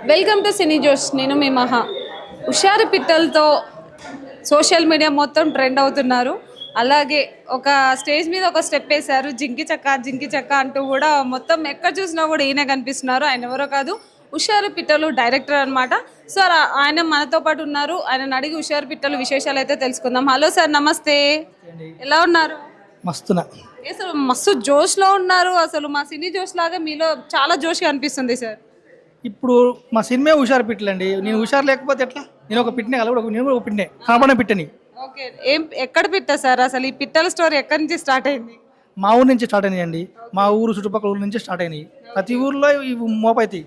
Welcome to సినీ జోష్. నేను మీ మహా. హుషారు పిట్టలతో సోషల్ మీడియా మొత్తం ట్రెండ్ అవుతున్నారు. అలాగే ఒక స్టేజ్ మీద ఒక స్టెప్ వేశారు, జింకి చక్క జింకి చక్క అంటూ కూడా మొత్తం ఎక్కడ చూసినా కూడా ఈయన కనిపిస్తున్నారు. ఆయన ఎవరో కాదు, హుషారు పిట్టలు డైరెక్టర్ అనమాట. సార్ ఆయన మనతో పాటు ఉన్నారు. ఆయన అడిగి హుషారు పిట్టలు విశేషాలు అయితే తెలుసుకుందాం. హలో సార్, నమస్తే. ఎలా ఉన్నారు? మస్తున అసలు మస్తు జోష్లో ఉన్నారు. అసలు మా సినీ జోష్ లాగా మీలో చాలా జోష్గా అనిపిస్తుంది సార్. ఇప్పుడు మా సినిమా హుషారు పిట్టలండి. నేను హుషారు లేకపోతే ఎట్లా? నేను ఒక పిట్టనే కదా, నేను కూడా ఒక పిట్టనే, కనపడిన పిట్టని. ఓకే, ఎక్కడ పిట్ట సార్? అసలు ఈ పిట్టల స్టోరీ ఎక్కడి నుంచి స్టార్ట్ అయింది? మా ఊరు నుంచి స్టార్ట్ అయినాయండి. మా ఊరు చుట్టుపక్కల ఊరు నుంచి స్టార్ట్ అయినాయి. ప్రతి ఊర్లో ఇవి మోపైతాయి.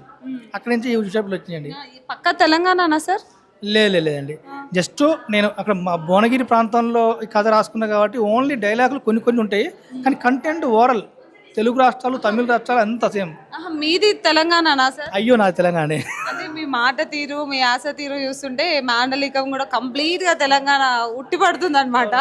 అక్కడి నుంచి ఈ హుషారు పిట్టలు వచ్చినాయండి. ఈ పక్క తెలంగాణనా సార్? లేదండి. జస్ట్ నేను అక్కడ మా భువనగిరి ప్రాంతంలో ఈ కథ రాసుకున్నా కాబట్టి ఓన్లీ డైలాగులు కొన్ని కొన్ని ఉంటాయి, కానీ కంటెంట్ ఓరల్ తెలుగు రాష్ట్రాలు, తమిళ రాష్ట్రాలు అంతా సేమ్. మీది తెలంగాణనా సార్? అయ్యో, నా తెలంగాణ. అంటే మీ మాట తీరు, మీ ఆశ తీరు చూస్తుంటే మాండలికం కూడా కంప్లీట్ గా తెలంగాణ ఉట్టి పడుతుంది అనమాట.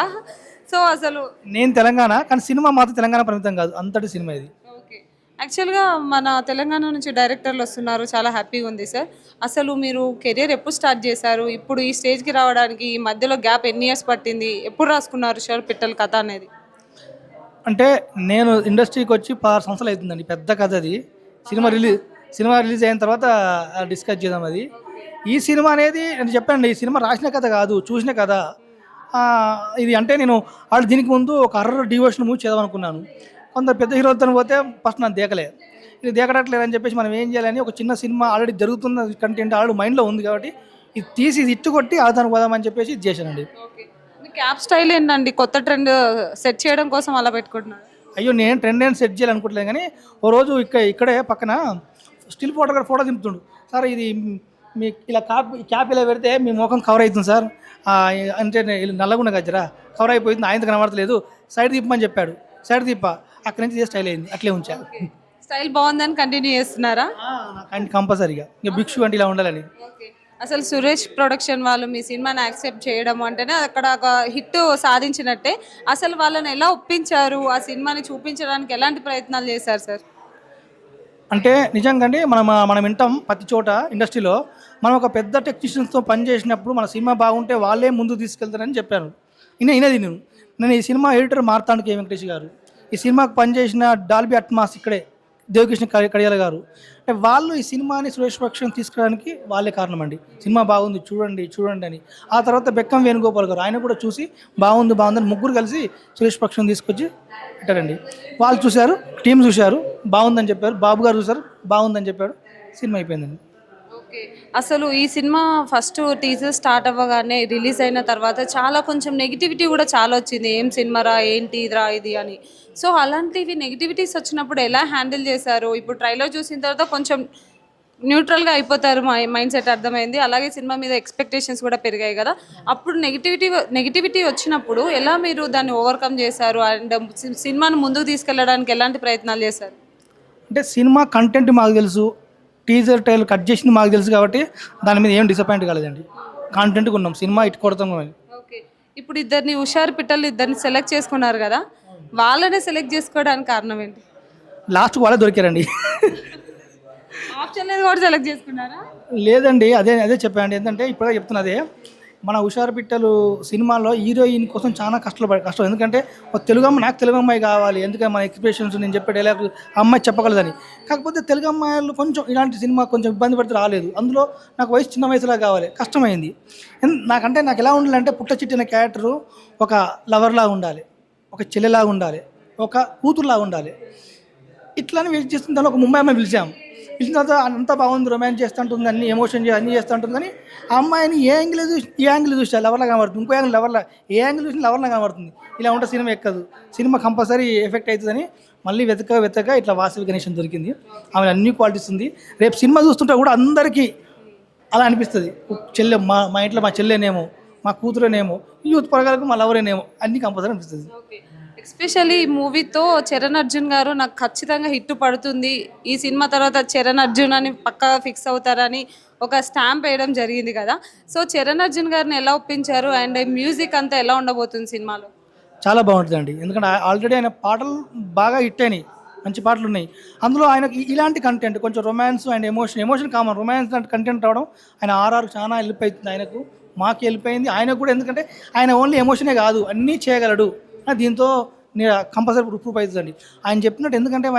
సో అసలు నేను తెలంగాణ, కానీ సినిమా మాత్రం తెలంగాణ పరిమితం కాదు, అంతటి సినిమా ఇది. ఓకే, యాక్చువల్గా మన తెలంగాణ నుంచి డైరెక్టర్లు వస్తున్నారు, చాలా హ్యాపీగా ఉంది సార్. అసలు మీరు కెరియర్ ఎప్పుడు స్టార్ట్ చేశారు? ఇప్పుడు ఈ స్టేజ్కి రావడానికి ఈ మధ్యలో గ్యాప్ ఎన్ని ఇయర్స్ పట్టింది? ఎప్పుడు రాసుకున్నారు షూర్ పిట్టల కథ అనేది? అంటే నేను ఇండస్ట్రీకి వచ్చి 16 సంవత్సరాలు అవుతుందండి. పెద్ద కథ అది. సినిమా రిలీజ్ అయిన తర్వాత డిస్కస్ చేద్దాం అది. ఈ సినిమా అనేది నేను చెప్పానండి, ఈ సినిమా రాసిన కథ కాదు, చూసిన కథ. ఇది అంటే నేను దీనికి ముందు ఒక హర్రర్ డివోషన్ మూవీ చేద్దామనుకున్నాను. కొందరు పెద్ద హీరోలతో పోతే ఫస్ట్ నాకు దేకలే, ఇది దేకడట్లేదు అని చెప్పేసి మనం ఏం చేయాలని ఒక చిన్న సినిమా ఆల్రెడీ జరుగుతున్న కంటెంట్ ఆల్రెడీ మైండ్లో ఉంది కాబట్టి ఇది తీసి ఇది ఇట్టు కొట్టి దానికి పోదామని చెప్పేసి ఇది చేశానండి. క్యాప్ స్టైల్ ఏంటండి? కొత్త ట్రెండ్ సెట్ చేయడం కోసం అలా పెట్టుకుంటున్నారు? అయ్యో, నేను ట్రెండ్ ఏం సెట్ చేయాలనుకోవట్లేదు, కానీ ఓ రోజు ఇక్కడే పక్కన స్టిల్ ఫోటోగ్రాఫర్ ఫోటో దింపుతుండు. సార్ ఇది మీ ఇలా క్యాప్ ఇలా పెడితే మీ ముఖం కవర్ అవుతుంది సార్, అంటే నల్లగుండ గజ్జరా కవర్ అయిపోయింది, ఆయనతో కనబడతలేదు, సైడ్ తిప్పమని చెప్పాడు. సైడ్ తిప్ప అక్కడి నుంచి స్టైల్ అయింది, అట్లే ఉంచాను. స్టైల్ బాగుందని కంటిన్యూ చేస్తున్నారా? కంపల్సరీగా ఇక భిక్షు అంటే ఇలా ఉండాలని. అసలు సురేష్ ప్రొడక్షన్ వాళ్ళు మీ సినిమాని యాక్సెప్ట్ చేయడం అంటేనే అక్కడ ఒక హిట్ సాధించినట్టే. అసలు వాళ్ళని ఎలా ఒప్పించారు? ఆ సినిమాని చూపించడానికి ఎలాంటి ప్రయత్నాలు చేశారు సార్? అంటే నిజంగా అండి, మనం వింటాం ప్రతి చోట ఇండస్ట్రీలో. మనం ఒక పెద్ద టెక్నీషియన్స్తో పనిచేసినప్పుడు మన సినిమా బాగుంటే వాళ్ళే ముందు తీసుకెళ్తారని చెప్పాను. నేను ఈ సినిమా ఎడిటర్ మార్తాండ్ కే వెంకటేష్ గారు, ఈ సినిమాకు పనిచేసిన డాల్బీ అట్మాస్ ఇక్కడే దేవకృష్ణ కడియాల గారు, అంటే వాళ్ళు ఈ సినిమాని సురేష్ ప్రొడక్షన్ తీసుకురావడానికి వాళ్ళే కారణం అండి. సినిమా బాగుంది చూడండి అని. ఆ తర్వాత బెక్కం వేణుగోపాల్ గారు, ఆయన కూడా చూసి బాగుందని ముగ్గురు కలిసి సురేష్ ప్రొడక్షన్ తీసుకొచ్చి పెట్టారండి. వాళ్ళు చూశారు, టీం చూశారు, బాగుందని చెప్పారు. బాబు గారు చూశారు, బాగుందని చెప్పాడు, సినిమా అయిపోయిందండి. ఓకే, అసలు ఈ సినిమా ఫస్ట్ టీజర్ స్టార్ట్ అవ్వగానే రిలీజ్ అయిన తర్వాత చాలా కొంచెం నెగిటివిటీ కూడా చాలా వచ్చింది. ఏం సినిమారా, ఏంటి ఇదిరా ఇది అని. సో అలాంటివి నెగిటివిటీస్ వచ్చినప్పుడు ఎలా హ్యాండిల్ చేశారు? ఇప్పుడు ట్రైలర్ చూసిన తర్వాత కొంచెం న్యూట్రల్గా అయిపోతారు, మైండ్ సెట్ అర్థమైంది. అలాగే సినిమా మీద ఎక్స్పెక్టేషన్స్ కూడా పెరిగాయి కదా. అప్పుడు నెగిటివిటీ వచ్చినప్పుడు ఎలా మీరు దాన్ని ఓవర్కమ్ చేశారు? అండ్ సినిమాను ముందుకు తీసుకెళ్ళడానికి ఎలాంటి ప్రయత్నాలు చేశారు? అంటే సినిమా కంటెంట్ మాకు తెలుసు, టీజర్ ట్రైలర్ కట్ చేసింది మాకు తెలుసు కాబట్టి దాని మీద ఏం డిసప్పాయింట్ కాలేదండి. కాంటెంట్గా ఉన్నాం, సినిమా ఇటు కొడతాం. ఓకే, ఇప్పుడు హుషారు పిట్టలు ఇద్దరిని సెలెక్ట్ చేసుకున్నారు కదా, వాళ్ళనే సెలెక్ట్ చేసుకోవడానికి కారణం ఏంటి? లాస్ట్ వాళ్ళే దొరికారండి. ఆప్షన్ లేదు కూడా సెలెక్ట్ చేసుకున్నారా? లేదండి, అదే చెప్పానండి. ఏంటంటే ఇప్పుడే చెప్తున్నదే, మన హుషారు పిట్టలు సినిమాలో హీరోయిన్ కోసం చాలా కష్టం. ఎందుకంటే ఒక నాకు తెలుగు అమ్మాయి కావాలి, ఎందుకంటే మన ఎక్స్ప్రెషన్స్ నేను చెప్పే డైలాగ్ అమ్మాయి చెప్పగలదని. కాకపోతే తెలుగు అమ్మాయిలు కొంచెం ఇలాంటి సినిమా కొంచెం ఇబ్బంది పడితే రాలేదు. అందులో నాకు చిన్న వయసులా కావాలి, కష్టమైంది. నాకు ఎలా ఉండాలంటే పుట్ట చిట్టిన క్యారెక్టరు ఒక లవర్లాగా ఉండాలి, ఒక చెల్లెలాగా ఉండాలి, ఒక కూతురులాగా ఉండాలి. ఇట్లానే వెయిట్ చేస్తున్న దానిలో ఒక ముంబై అమ్మాయి పిలిచిన తర్వాత అంతా బాగుంది, రొమాన్స్ చేస్తుంటుంది, అన్ని ఎమోషన్ అన్నీ చేస్తుంటుంది. కానీ ఆ అమ్మాయిని ఏ యాంగిల్ చూస్తే లవర్లా కనబడుతుంది, ఇంకో యాంగిల్ ఏ యాంగిల్ చూసినా లవర్లా కనబడుతుంది. ఇలా ఉంటే సినిమా ఎక్కదు, సినిమా కంపల్సరీ ఎఫెక్ట్ అవుతుందని మళ్ళీ వెతక ఇట్లా వాసవి గణేషన్ దొరికింది. ఆమె అన్ని క్వాలిటీస్ ఉంది. రేపు సినిమా చూస్తుంటే కూడా అందరికీ అలా అనిపిస్తుంది, చెల్లె మా ఇంట్లో మా చెల్లెనేమో, మా కూతురేనేమో, యూత్ పొరగాలకు మా లవరేనేమో, అన్ని కంపల్సరీ అనిపిస్తుంది. ఎస్పెషల్లీ ఈ మూవీతో చరణ్ అర్జున్ గారు నాకు ఖచ్చితంగా హిట్ పడుతుంది, ఈ సినిమా తర్వాత చరణ్ అర్జున్ అని పక్కాగా ఫిక్స్ అవుతారని ఒక స్టాంప్ వేయడం జరిగింది కదా. సో చరణ్ అర్జున్ గారిని ఎలా ఒప్పించారు? అండ్ మ్యూజిక్ అంతా ఎలా ఉండబోతుంది సినిమాలో? చాలా బాగుంటుందండి, ఎందుకంటే ఆల్రెడీ ఆయన పాటలు బాగా హిట్ అయినాయి. మంచి పాటలు ఉన్నాయి. అందులో ఆయనకి ఇలాంటి కంటెంట్ కొంచెం romance and emotion common, romance లాంటి కంటెంట్ రావడం ఆయన ఆర్ఆర్ చాలా హెల్ప్ అవుతుంది ఆయనకు, మాకు వెళ్ళిపోయింది ఆయనకు కూడా. ఎందుకంటే ఆయన ఓన్లీ ఎమోషనే కాదు అన్నీ చేయగలడు, దీంతో కంపల్సరీ ప్రూఫ్ అవుతుందండి ఆయన చెప్పినట్టు. ఎందుకంటే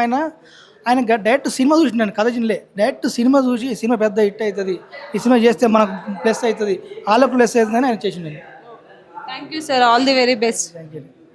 ఆయన డైరెక్ట్ సినిమా చూసిండండి, కథ చిన్నలే, డైరెక్ట్ సినిమా చూసి ఈ సినిమా పెద్ద హిట్ అవుతుంది, ఈ సినిమా చేస్తే మనకు ప్లస్ అవుతుంది, వాళ్ళకు ప్లస్ అవుతుందని ఆయన చేసిండండి. Thank you sir, all the very best. Thank you.